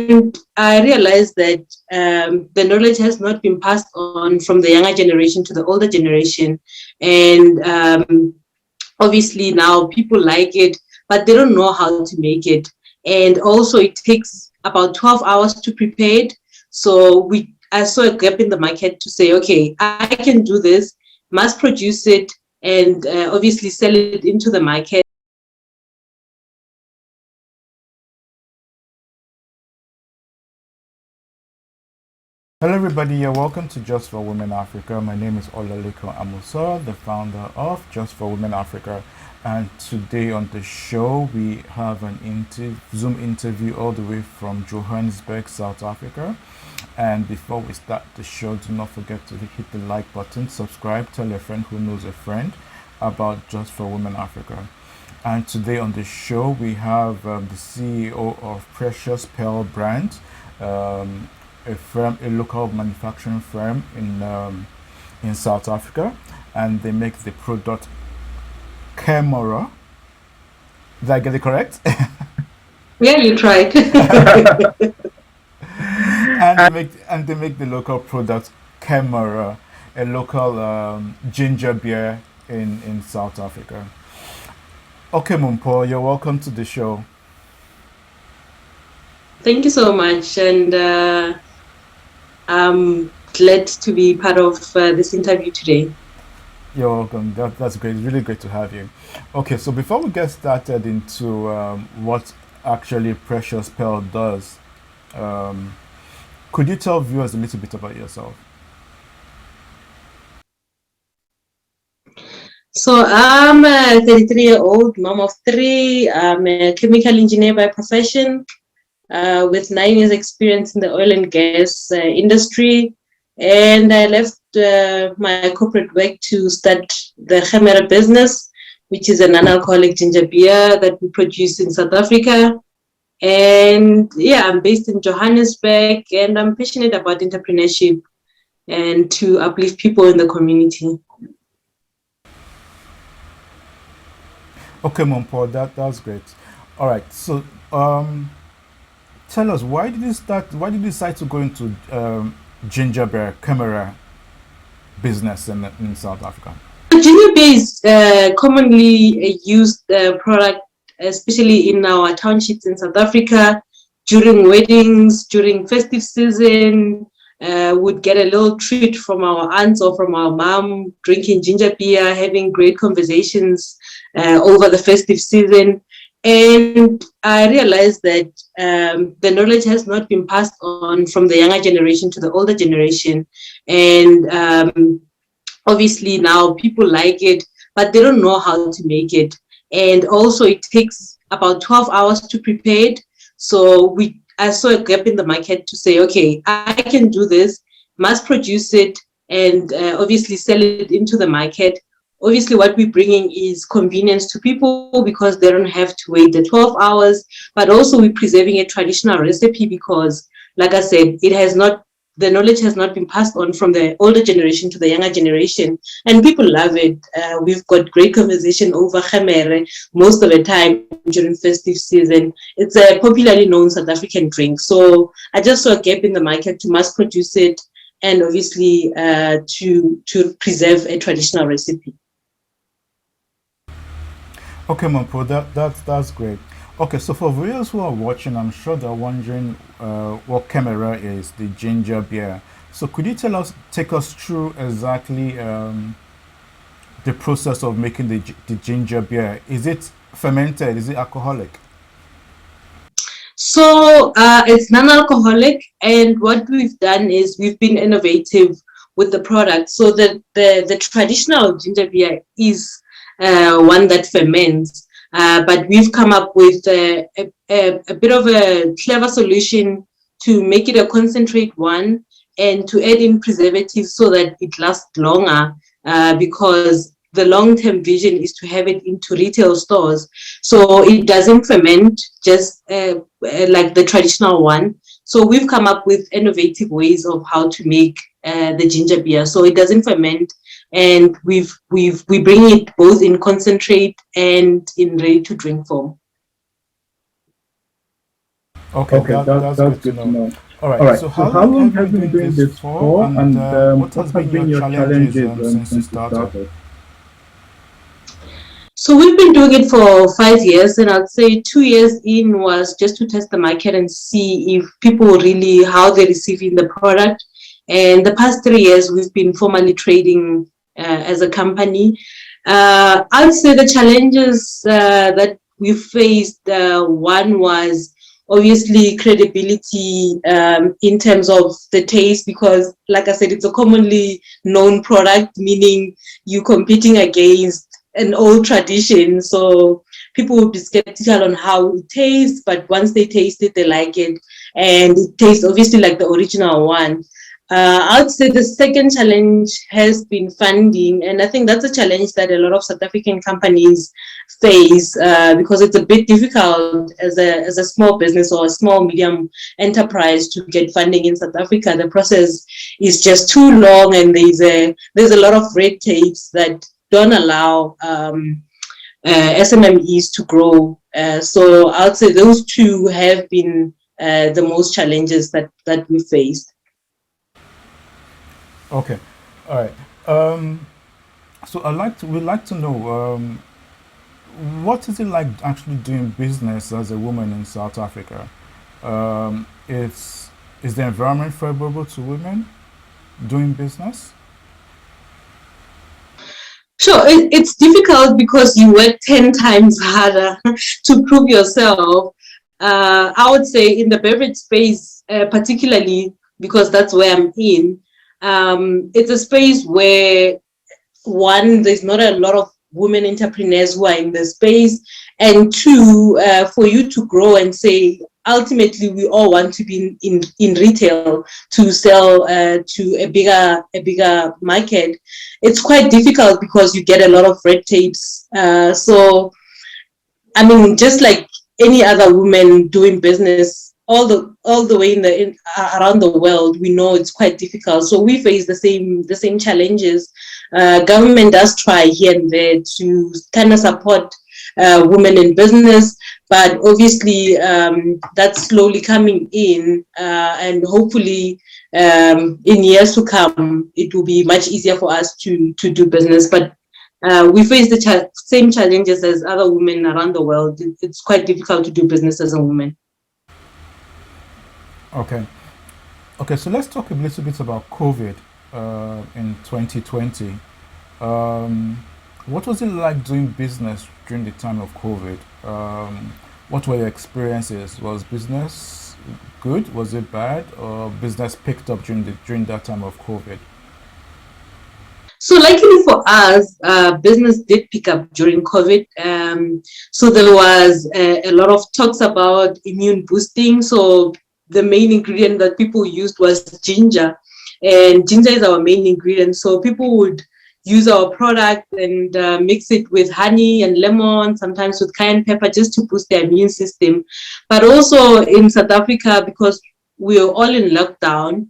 And I realized that the knowledge has not been passed on from the younger generation to the older generation. And obviously now people like it, but they don't know how to make it. And also it takes about 12 hours to prepare it. So I saw a gap in the market to say, okay, I can do this, mass produce it, and obviously sell it into the market. Hello, everybody. You're welcome to Just for Women Africa. My name is Olaliko Amusa, the founder of Just for Women Africa. And today on the show, we have an Zoom interview all the way from Johannesburg, South Africa. And before we start the show, do not forget to hit the like button, subscribe, tell a friend who knows a friend about Just for Women Africa. And today on the show, we have the CEO of Precious Pearl Brand. A local manufacturing firm in South Africa, and they make the product Camera. Did I get it correct? Yeah, you tried. And they make the local product Camera, a local ginger beer in South Africa. Okay, Mumpo, you're welcome to the show. Thank you so much. And I'm glad to be part of this interview today. You're welcome. That's great. It's really great to have you. Okay, so before we get started into what actually Precious Pearl does, um, could you tell viewers a little bit about yourself? So I'm a 33-year-old mom of three. I'm a chemical engineer by profession, with 9 years experience in the oil and gas industry. And I left my corporate work to start the Khemera business, which is a non-alcoholic ginger beer that we produce in South Africa. And yeah, I'm based in Johannesburg, and I'm passionate about entrepreneurship and to uplift people in the community. Okay, Mumpo, that's great. All right, so tell us, why did you start? Why did you decide to go into ginger beer camera business in South Africa? Ginger beer is commonly used product, especially in our townships in South Africa, during weddings, during festive season. Would get a little treat from our aunts or from our mom, drinking ginger beer, having great conversations over the festive season. And I realized that the knowledge has not been passed on from the younger generation to the older generation. And obviously now people like it, but they don't know how to make it. And also it takes about 12 hours to prepare it. So I saw a gap in the market to say, okay, I can do this, mass produce it, and obviously sell it into the market. Obviously what we're bringing is convenience to people because they don't have to wait the 12 hours, but also we're preserving a traditional recipe because, like I said, the knowledge has not been passed on from the older generation to the younger generation, and people love it. We've got great conversation over Khemere most of the time during festive season. It's a popularly known South African drink. So I just saw a gap in the market to mass produce it and obviously to preserve a traditional recipe. Okay, Mumpo, that's great. Okay, so for viewers who are watching, I'm sure they're wondering what camera is, the ginger beer. So could you take us through exactly the process of making the ginger beer? Is it fermented? Is it alcoholic? So it's non-alcoholic, and what we've done is we've been innovative with the product. So the traditional ginger beer is one that ferments, but we've come up with a bit of a clever solution to make it a concentrate one and to add in preservatives so that it lasts longer, because the long-term vision is to have it into retail stores. So it doesn't ferment just like the traditional one. So we've come up with innovative ways of how to make the ginger beer. So it doesn't ferment, and we bring it both in concentrate and in ready to drink form. Okay, Okay, that's that's good to good to know. know. All All right. right. So So how how long long have you have been you been doing doing this this for, for, and and what what has has been your been your challenges challenges since you since you started? started? So we've been doing it for 5 years, and I'd say 2 years in was just to test the market and see if people really how they're receiving the product. And the past 3 years, we've been formally trading as a company. I'd say the challenges that we faced. One was obviously credibility in terms of the taste, because, like I said, it's a commonly known product, meaning you competing against an old tradition. So people would be skeptical on how it tastes, but once they taste it, they like it. And it tastes obviously like the original one. I would say the second challenge has been funding, and I think that's a challenge that a lot of South African companies face because it's a bit difficult as a small business or a small medium enterprise to get funding in South Africa. The process is just too long, and there's a lot of red tapes that don't allow SMMEs to grow. So I would say those two have been the most challenges that we faced. Okay. All right. Um, so we'd like to know what is it like actually doing business as a woman in South Africa? It's is the environment favorable to women doing business? Sure, it's difficult because you work 10 times harder to prove yourself. I would say in the beverage space, particularly because that's where I'm in, it's a space where one, there's not a lot of women entrepreneurs who are in the space, and two, for you to grow and say, ultimately, we all want to be in retail to sell to a bigger market. It's quite difficult because you get a lot of red tapes. So I mean, just like any other woman doing business all the way around the world, we know it's quite difficult. So we face the same challenges. Government does try here and there to kind of support women in business, but obviously that's slowly coming in, and hopefully in years to come, it will be much easier for us to do business. But we face the same challenges as other women around the world. It's quite difficult to do business as a woman. Okay. Okay. So let's talk a little bit about COVID in 2020. Um, what was it like doing business during the time of COVID? What were your experiences? Was business good? Was it bad? Or business picked up during that time of COVID? So luckily for us, business did pick up during COVID. So there was a lot of talks about immune boosting. So the main ingredient that people used was ginger, and ginger is our main ingredient. So people would use our product and mix it with honey and lemon, sometimes with cayenne pepper, just to boost their immune system. But also in South Africa, because we were all in lockdown,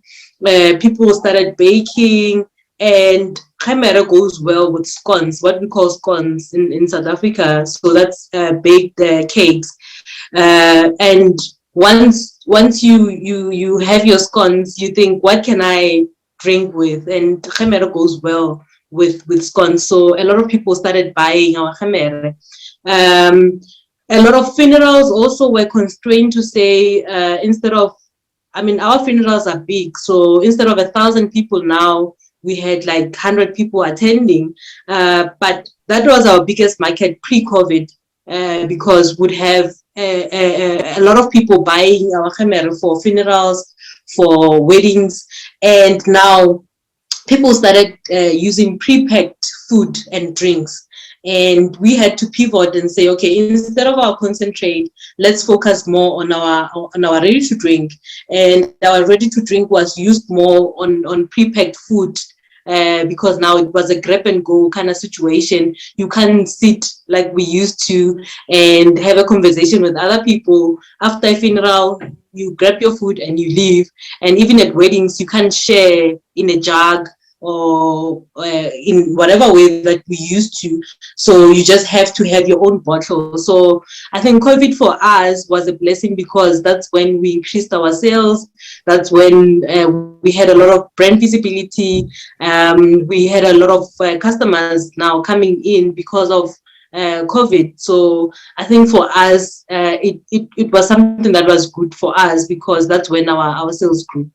people started baking, and chimera goes well with scones, what we call scones in South Africa. So that's baked cakes. And once you have your scones, you think, what can I drink with? And chimera goes well with scones. So a lot of people started buying our chimera. Um, a lot of funerals also were constrained to say, instead of, I mean, our funerals are big. So instead of 1,000 people now, we had like 100 people attending. But that was our biggest market pre-COVID, because we'd have a lot of people buying our camera for funerals, for weddings. And now people started using pre-packed food and drinks, and we had to pivot and say, okay, instead of our concentrate, let's focus more on our ready to drink. And our ready to drink was used more on pre-packed food, because now it was a grab and go kind of situation. You can't sit like we used to and have a conversation with other people after a funeral. You grab your food and you leave. And even at weddings, you can't share in a jug. or in whatever way that we used to. So you just have to have your own bottle. So I think COVID for us was a blessing because that's when we increased our sales. That's when we had a lot of brand visibility. We had a lot of customers now coming in because of COVID. So I think for us, it was something that was good for us because that's when our sales grew.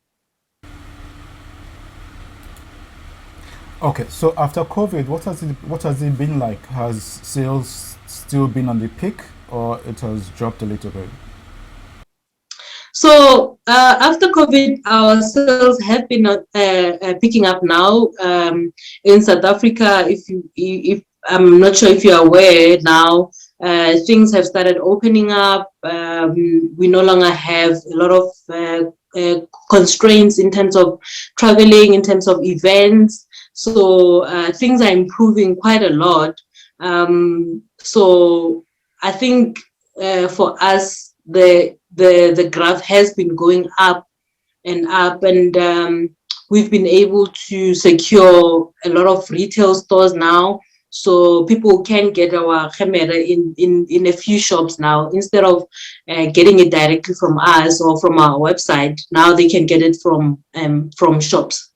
Okay, so after COVID, what has it been like? Has sales still been on the peak, or it has dropped a little bit? So after COVID, our sales have been picking up now in South Africa. If I'm not sure if you're aware now, things have started opening up. We no longer have a lot of constraints in terms of traveling, in terms of events. So things are improving quite a lot. So I think for us, the graph has been going up and up, and we've been able to secure a lot of retail stores now. So people can get our camera in a few shops now instead of getting it directly from us or from our website. Now they can get it from shops.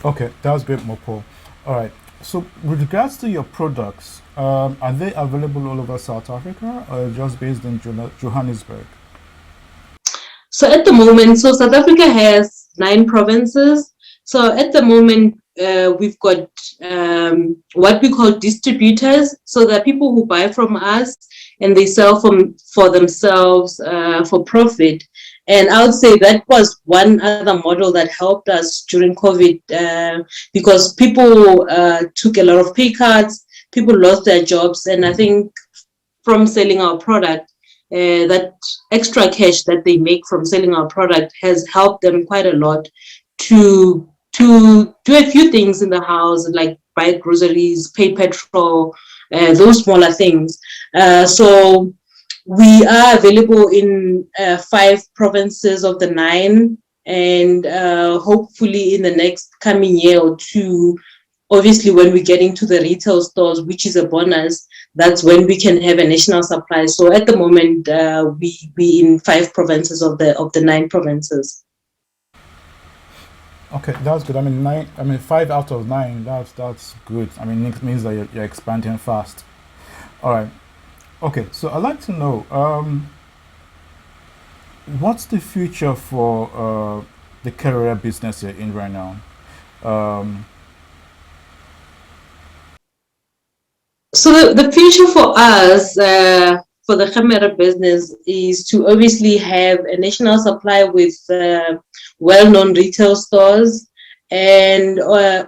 Okay, that was great, Mopo. All right. So, with regards to your products, are they available all over South Africa or just based in Johannesburg? So at the moment, so South Africa has 9 provinces. So at the moment, we've got what we call distributors. So there are people who buy from us and they sell for themselves for profit. And I would say that was one other model that helped us during COVID because people took a lot of pay cuts, people lost their jobs, and I think from selling our product, that extra cash that they make from selling our product has helped them quite a lot to do a few things in the house, like buy groceries, pay petrol, those smaller things. So we are available in 5 provinces of the 9, and hopefully in the next coming year or two, obviously when we get into the retail stores, which is a bonus, that's when we can have a national supply. So at the moment, we in 5 provinces of the 9 provinces. Okay, that's good. I mean, nine. I mean, 5 out of 9. That's good. I mean, it means that you're expanding fast. All right. Okay, so I'd like to know, what's the future for the career business you're in right now? Um, So the future for us, for the camera business, is to obviously have a national supply with well-known retail stores, and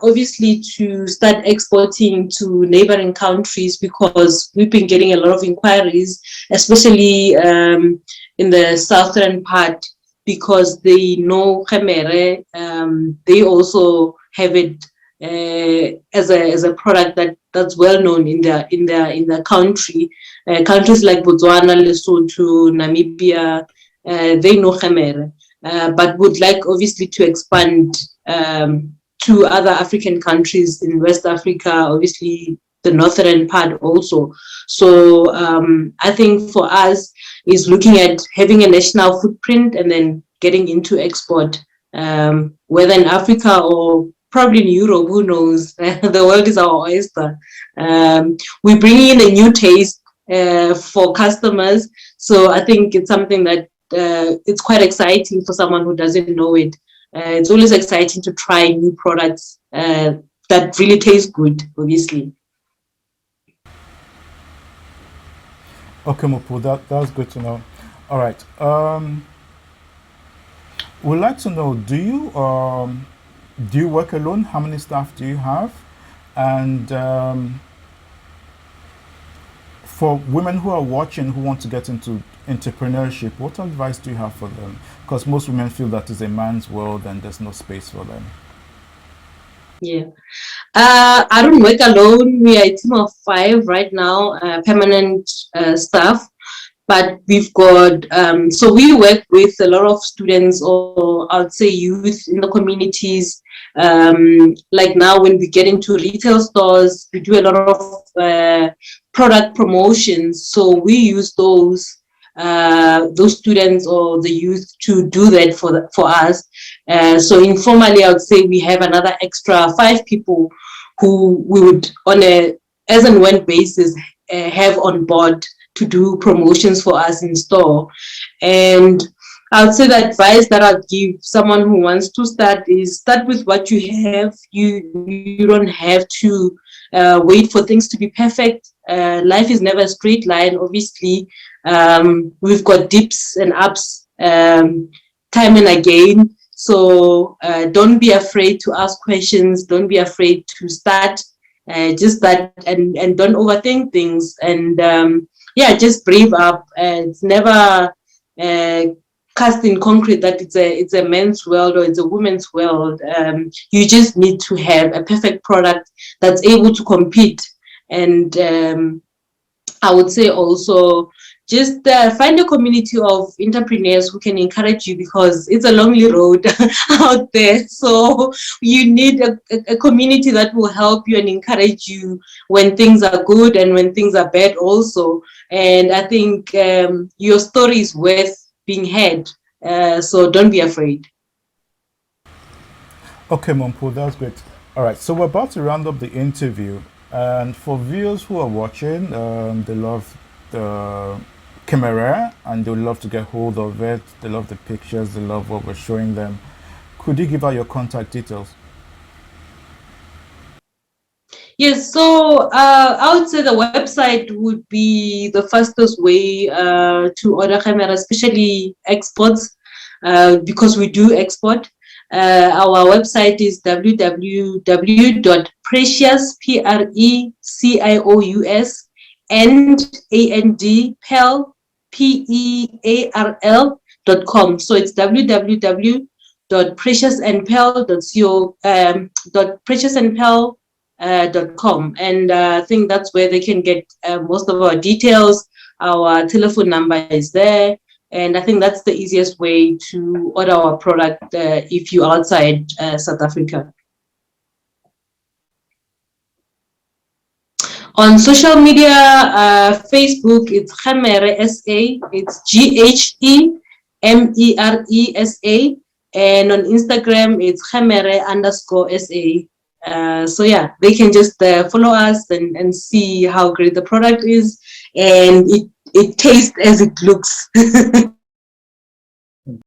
obviously to start exporting to neighboring countries because we've been getting a lot of inquiries, especially in the southern part, because they know camera. They also have it as a product that's well known in the country. Countries like Botswana, Lesotho, Namibia, they know Khmer, but would like obviously to expand to other African countries in West Africa, obviously the northern part also. So I think for us is looking at having a national footprint and then getting into export, whether in Africa or probably in Europe, who knows? The world is our oyster. We bring in a new taste for customers. So I think it's something that it's quite exciting for someone who doesn't know it. It's always exciting to try new products that really taste good, obviously. okay, Mopu, that's good to know. All right. We'd like to know, do you work alone? How many staff do you have? And for women who are watching who want to get into entrepreneurship, what advice do you have for them? Because most women feel that it's a man's world and there's no space for them. Yeah. I don't work alone. We are a team of 5 right now, permanent staff. but we've got, so we work with a lot of students, or I'd say youth in the communities. Like now when we get into retail stores, we do a lot of product promotions. So we use those students or the youth to do that for us. So informally, I would say we have another extra 5 people who we would, on a as and when basis, have on board to do promotions for us in store. And I would say the advice that I'd give someone who wants to start is start with what you have. You don't have to wait for things to be perfect. Life is never a straight line, obviously. We've got dips and ups time and again. So don't be afraid to ask questions. Don't be afraid to start. Just start and don't overthink things. And yeah, just brave up. It's never cast in concrete that it's a men's world or it's a woman's world. You just need to have a perfect product that's able to compete. And I would say also just find a community of entrepreneurs who can encourage you, because it's a lonely road out there. So you need a community that will help you and encourage you when things are good and when things are bad also. And I think your story is worth being heard. So don't be afraid. Okay, Mompo, that's great. All right, so we're about to round up the interview, and for viewers who are watching, they love the camera and they would love to get hold of it. They love the pictures. They love what we're showing them. Could you give out your contact details? Yes, so I would say the website would be the fastest way to order camera, especially exports, because we do export. Our website is www.precious, Precious, and pearl.com. So it's www.preciousandpearl.com, and I think that's where they can get most of our details. Our telephone number is there, and I think that's the easiest way to order our product if you're outside South Africa. On social media, Facebook, it's Khamere SA. It's GHEMERESA. And on Instagram, it's Khamere_SA. So yeah, they can just follow us and see how great the product is, and it tastes as it looks.